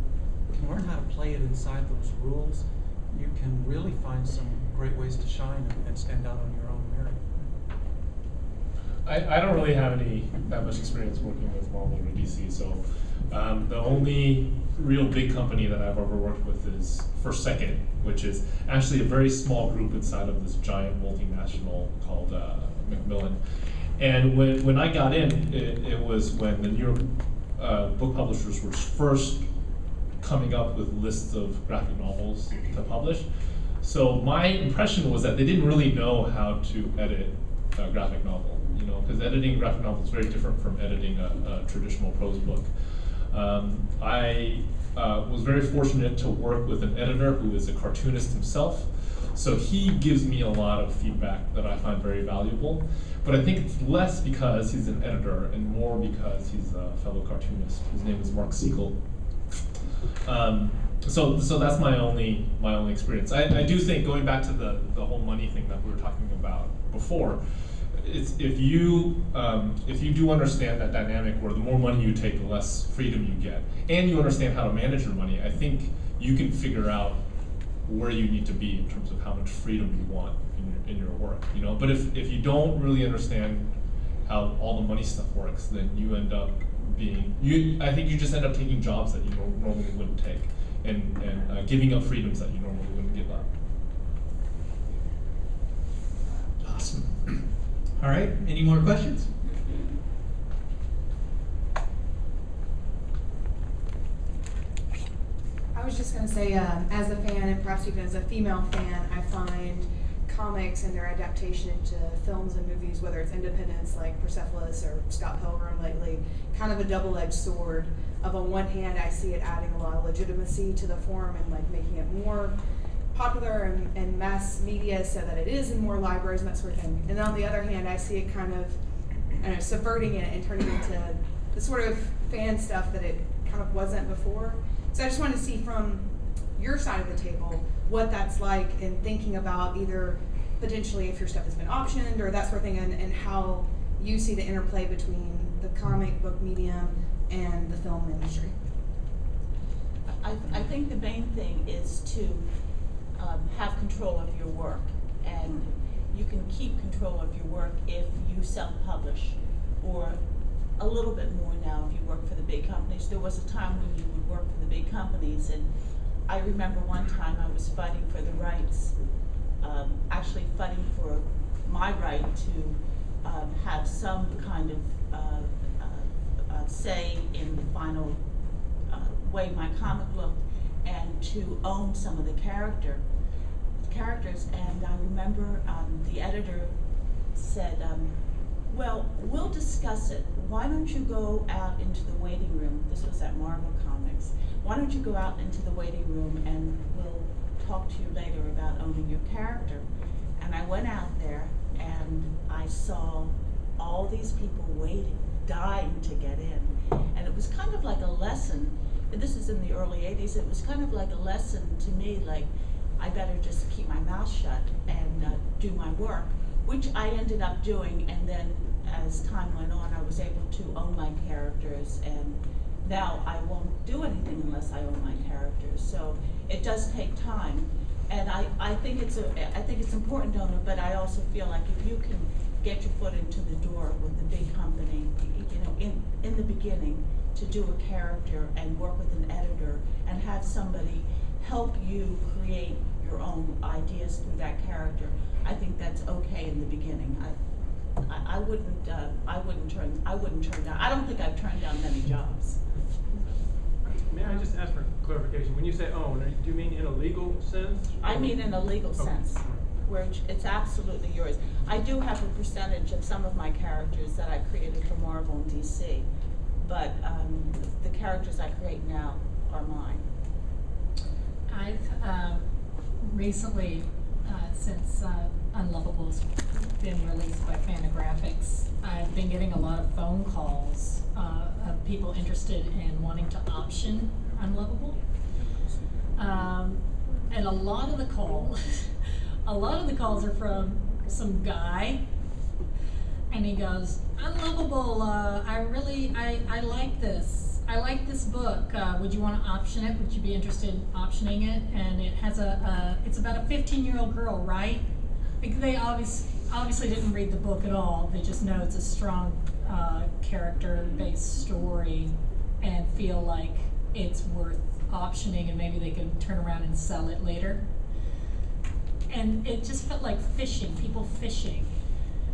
can learn how to play it inside those rules, you can really find some great ways to shine and stand out on your own merit. I don't really have that much experience working with Marvel or DC, so the only real big company that I've ever worked with is First Second, which is actually a very small group inside of this giant multinational called Macmillan. And when I got in, it was when the New York book publishers were first coming up with lists of graphic novels to publish. So my impression was that they didn't really know how to edit a graphic novel, because editing a graphic novel is very different from editing a traditional prose book. I was very fortunate to work with an editor who is a cartoonist himself, so he gives me a lot of feedback that I find very valuable. But I think it's less because he's an editor and more because he's a fellow cartoonist. His name is Mark Siegel. So that's my only experience. I do think, going back to the whole money thing that we were talking about before, it's if you do understand that dynamic where the more money you take, the less freedom you get, and you understand how to manage your money, I think you can figure out where you need to be in terms of how much freedom you want in your work. But if you don't really understand how all the money stuff works, then you end up I think you just end up taking jobs that you normally wouldn't take, and giving up freedoms that you normally wouldn't give up. Awesome. All right, any more questions? I was just going to say, as a fan, and perhaps even as a female fan, I find comics and their adaptation into films and movies, whether it's independents like Persepolis or Scott Pilgrim lately, kind of a double-edged sword. On one hand, I see it adding a lot of legitimacy to the form and like making it more popular and mass media so that it is in more libraries and that sort of thing. And then on the other hand, I see it kind of subverting it and turning it into the sort of fan stuff that it kind of wasn't before. So I just wanted to see from your side of the table what that's like in thinking about either potentially if your stuff has been optioned or that sort of thing, and how you see the interplay between the comic book medium and the film industry. I think the main thing is to have control of your work, and you can keep control of your work if you self-publish, or a little bit more now if you work for the big companies. There was a time when you would work for the big companies, and I remember one time I was fighting for the rights, actually fighting for my right to have some kind of say in the final way my comic looked, and to own some of the characters. And I remember the editor said, well, we'll discuss it. Why don't you go out into the waiting room? This was at Marvel Comics. Why don't you go out into the waiting room and we'll talk to you later about owning your character. And I went out there and I saw all these people waiting, dying to get in. And it was kind of like a lesson. This is in the early 80s. It was kind of like a lesson to me, like, I better just keep my mouth shut and do my work, which I ended up doing. And then as time went on, I was able to own my characters, and now I won't do anything unless I own my characters. So it does take time, and I think it's important to own it. But I also feel like if you can get your foot into the door with the big company, in the beginning, to do a character and work with an editor and have somebody help you create your own ideas through that character, I think that's okay in the beginning. I wouldn't turn down. I don't think I've turned down many jobs. May I just ask for clarification? When you say own, do you mean in a legal sense? I mean in a legal sense, where it's absolutely yours. I do have a percentage of some of my characters that I created for Marvel and DC, but the characters I create now are mine. I've recently, since Unlovable's been released by Fantagraphics, I've been getting a lot of phone calls of people interested in wanting to option Unlovable. and a lot of the calls are from some guy, and he goes, "Unlovable, I like this. I like this book. Would you want to option it? Would you be interested in optioning it?" And it has it's about a 15-year-old girl, right? Because they obviously didn't read the book at all. They just know it's a strong character-based story and feel like it's worth optioning, and maybe they can turn around and sell it later. And it just felt like fishing, people fishing.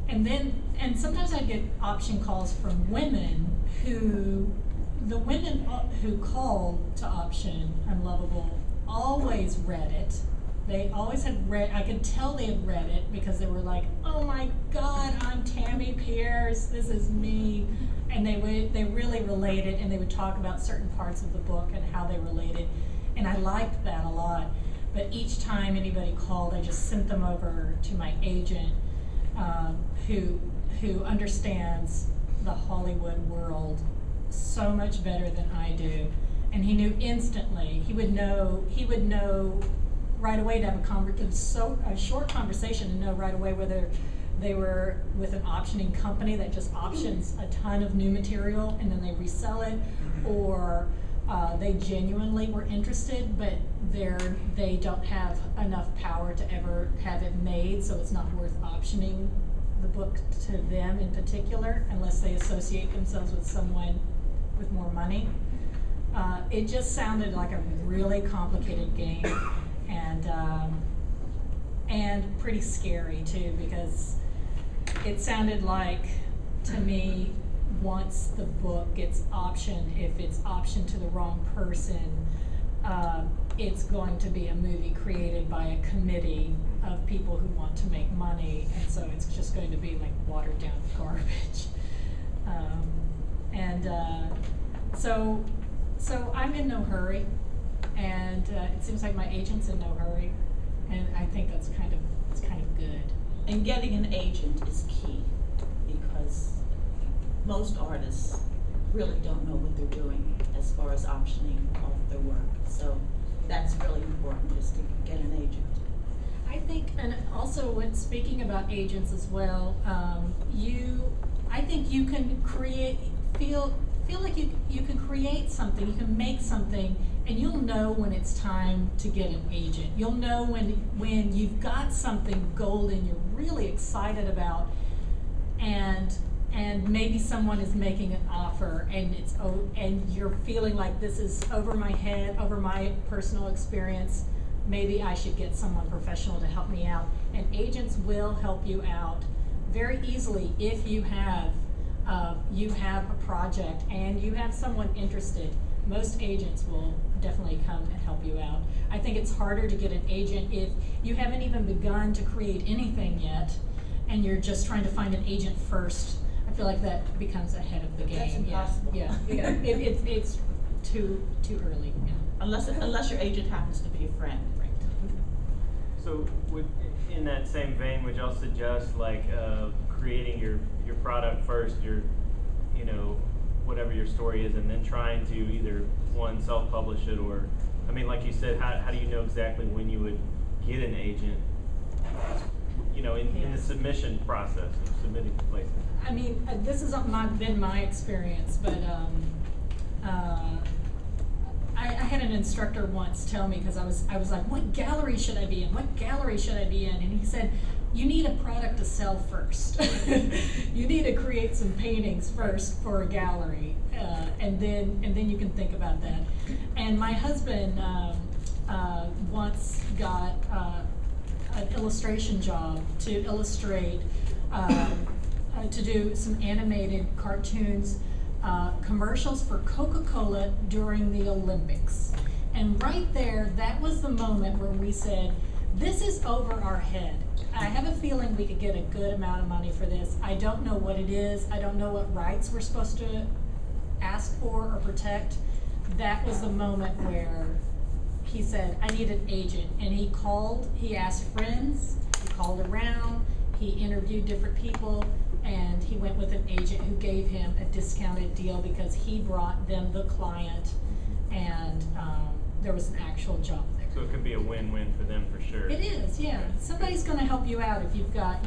And sometimes I get option calls from women the women who called to option Unlovable always read it. They always had read, I could tell they had read it because they were like, "Oh my God, I'm Tammy Pierce, this is me." And they really related, and they would talk about certain parts of the book and how they related. And I liked that a lot. But each time anybody called, I just sent them over to my agent, who understands the Hollywood world so much better than I do. And he knew instantly. He would know right away to have a short conversation and know right away whether they were with an optioning company that just options a ton of new material and then they resell it, or they genuinely were interested, but they don't have enough power to ever have it made, so it's not worth optioning the book to them in particular unless they associate themselves with someone with more money. It just sounded like a really complicated game, and pretty scary too, because it sounded like, to me, once the book gets optioned, if it's optioned to the wrong person, it's going to be a movie created by a committee of people who want to make money, and so it's just going to be like watered down garbage. So I'm in no hurry, and it seems like my agent's in no hurry, and I think it's kind of good. And getting an agent is key, because most artists really don't know what they're doing as far as optioning off their work. So that's really important, just to get an agent. I think, and also when speaking about agents as well, I think you can feel like you can create something, you can make something, and you'll know when it's time to get an agent. You'll know when you've got something golden you're really excited about, and maybe someone is making an offer, and you're feeling like this is over my head, over my personal experience. Maybe I should get someone professional to help me out. And agents will help you out very easily if you have a project and you have someone interested. Most agents will definitely come and help you out. I think it's harder to get an agent if you haven't even begun to create anything yet, and you're just trying to find an agent first. I feel like that becomes ahead of the game. That's impossible. Yeah. It's too early. Yeah. Unless your agent happens to be a friend. Right. So in that same vein, would y'all suggest like creating your product first, whatever your story is, and then trying to either one, self-publish it, or, I mean, like you said, how do you know exactly when you would get an agent, in the submission process of submitting to places? I mean, this has been my experience, but I had an instructor once tell me, because I was like, what gallery should I be in? What gallery should I be in? And he said, you need a product to sell first. You need to create some paintings first for a gallery, and then you can think about that. And my husband once got an illustration job to illustrate, to do some animated cartoons, commercials for Coca-Cola during the Olympics. And right there, that was the moment where we said, this is over our head. I have a feeling we could get a good amount of money for this. I don't know what it is. I don't know what rights we're supposed to ask for or protect. That was the moment where he said, I need an agent. And he asked friends, he called around, he interviewed different people, and he went with an agent who gave him a discounted deal because he brought them the client, and there was an actual job there. So it could be a win-win for them for sure. It is, yeah. Somebody's gonna help you out if you've got,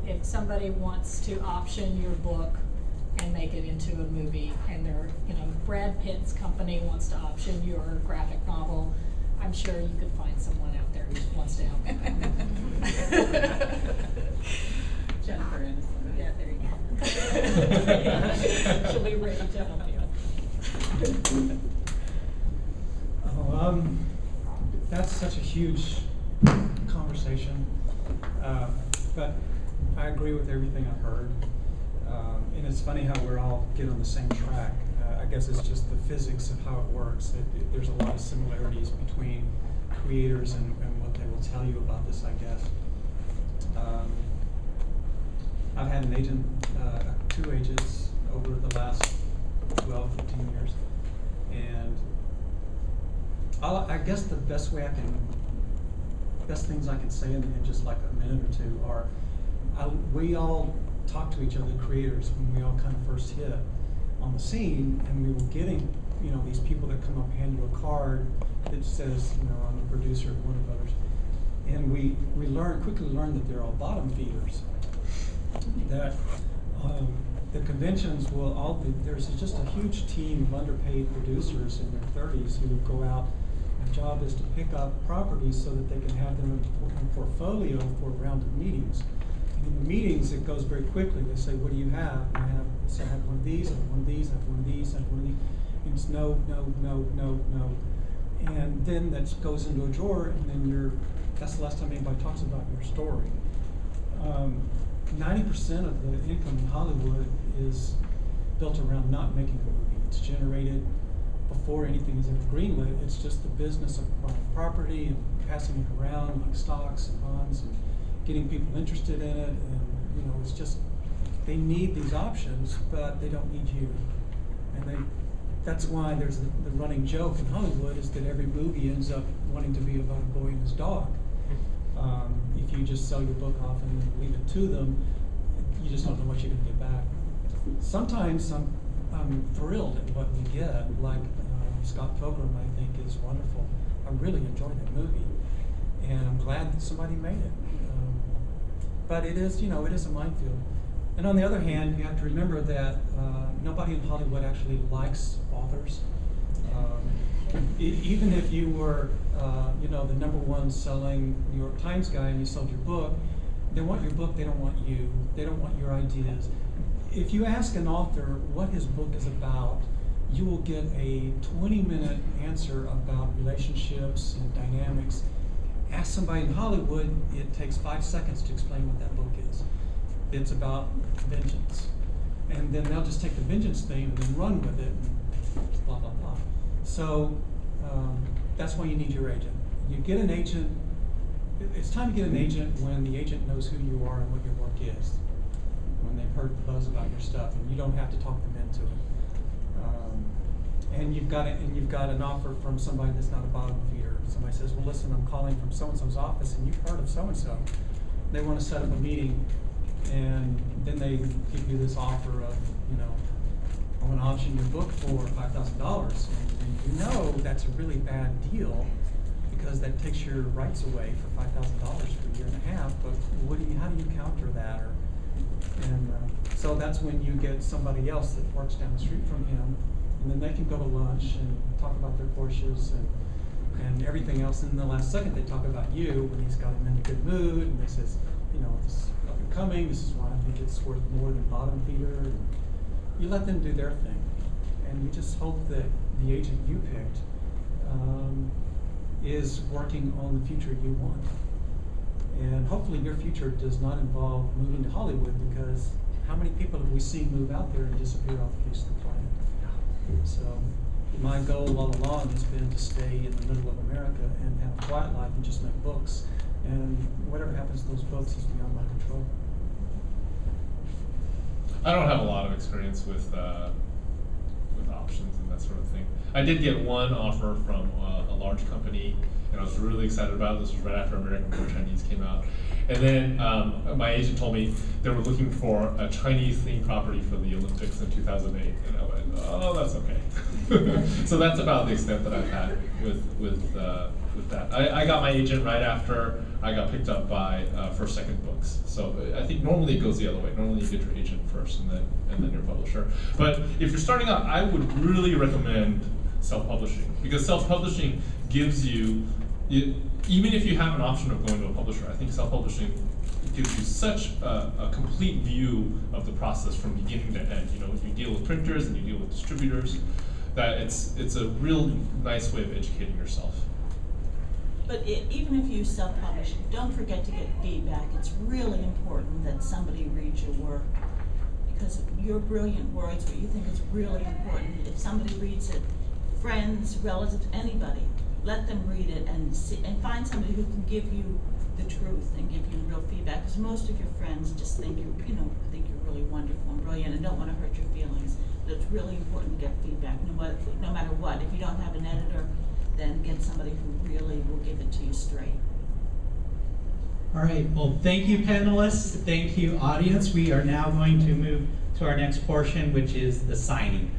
if somebody wants to option your book and make it into a movie, and Brad Pitt's company wants to option your graphic novel, I'm sure you could find someone out there who wants to help. Jennifer Aniston. Yeah, there you go. She'll be ready to help you. That's such a huge conversation, but I agree with everything I've heard. And it's funny how we're all get on the same track. I guess it's just the physics of how it works. There's a lot of similarities between creators and what they will tell you about this, I guess. I've had an agent, 2 agents over the last 12, 15 years. And I guess the best things I can say in just like a minute or two are, we all talk to each other, creators, when we all kind of first hit on the scene, and we were getting, these people that come up, hand you a card that says, I'm a producer of Warner Brothers, and we quickly learned that they're all bottom feeders. That the conventions will all be, there's just a huge team of underpaid producers in their 30s who go out. Their job is to pick up properties so that they can have them in portfolio for a round of meetings. And in the meetings, it goes very quickly. They say, what do you have? I have one of these, I have one of these, I have one of these, I have one of these. And it's no, no, no, no, no. And then that goes into a drawer, and then that's the last time anybody talks about your story. 90% of the income in Hollywood is built around not making a movie. It's generated before anything is ever greenlit. It's just the business of buying property and passing it around like stocks and bonds and getting people interested in it. And it's just, they need these options, but they don't need you. And that's why there's the running joke in Hollywood is that every movie ends up wanting to be about a boy and his dog. If you just sell your book off and then leave it to them, you just don't know what you're going to get back. Sometimes I'm thrilled at what we get, like Scott Pilgrim, I think, is wonderful. I really enjoyed that movie, and I'm glad that somebody made it. But it is, it is a minefield. And on the other hand, you have to remember that nobody in Hollywood actually likes authors. Even if you were, the #1 selling New York Times guy and you sold your book, they want your book, they don't want you. They don't want your ideas. If you ask an author what his book is about, you will get a 20-minute answer about relationships and dynamics. Ask somebody in Hollywood, it takes 5 seconds to explain what that book is. It's about vengeance. And then they'll just take the vengeance theme and then run with it, and blah, blah, blah. So that's why you need your agent. You get an agent, it's time to get an agent when the agent knows who you are and what your work is. When they've heard the buzz about your stuff, and you don't have to talk them into it. And you've got an offer from somebody that's not a bottom feeder. Somebody says, well, listen, I'm calling from so-and-so's office, and you've heard of so-and-so. They want to set up a meeting, and then they give you this offer of, I want to option your book for $5,000. And that's a really bad deal, because that takes your rights away for $5,000 for a year and a half. But how do you counter that? So that's when you get somebody else that works down the street from him, and then they can go to lunch and talk about their Porsches and everything else. And in the last second, they talk about you when he's got them in a good mood, and they says, this is up and coming. This is why I think it's worth more than bottom feeder. And you let them do their thing, and you just hope that the agent you picked is working on the future you want. And hopefully your future does not involve moving to Hollywood, because how many people have we seen move out there and disappear off the face of the planet? So my goal all along has been to stay in the middle of America and have a quiet life and just make books. And whatever happens to those books is beyond my control. I don't have a lot of experience with options and that sort of thing. I did get one offer from a large company, and I was really excited about it. This was right after American Born Chinese came out. And then my agent told me they were looking for a Chinese-themed property for the Olympics in 2008. And I went, oh, that's okay. So that's about the extent that I've had with with that. I got my agent right after I got picked up by First Second Books. So I think normally it goes the other way. Normally you get your agent first and then your publisher. But if you're starting out, I would really recommend self-publishing, because self-publishing gives you, even if you have an option of going to a publisher, I think self-publishing gives you such a complete view of the process from beginning to end. You know, you deal with printers and you deal with distributors, that it's a real nice way of educating yourself. But even if you self-publish, don't forget to get feedback. It's really important that somebody reads your work, because your brilliant words, what you think is really important, if somebody reads it, friends, relatives, anybody, let them read it and find somebody who can give you the truth and give you real feedback. Because most of your friends just think you're really wonderful and brilliant and don't want to hurt your feelings. But it's really important to get feedback, no matter what. If you don't have an editor, then get somebody who really will give it to you straight. All right, well, thank you, panelists. Thank you, audience. We are now going to move to our next portion, which is the signing.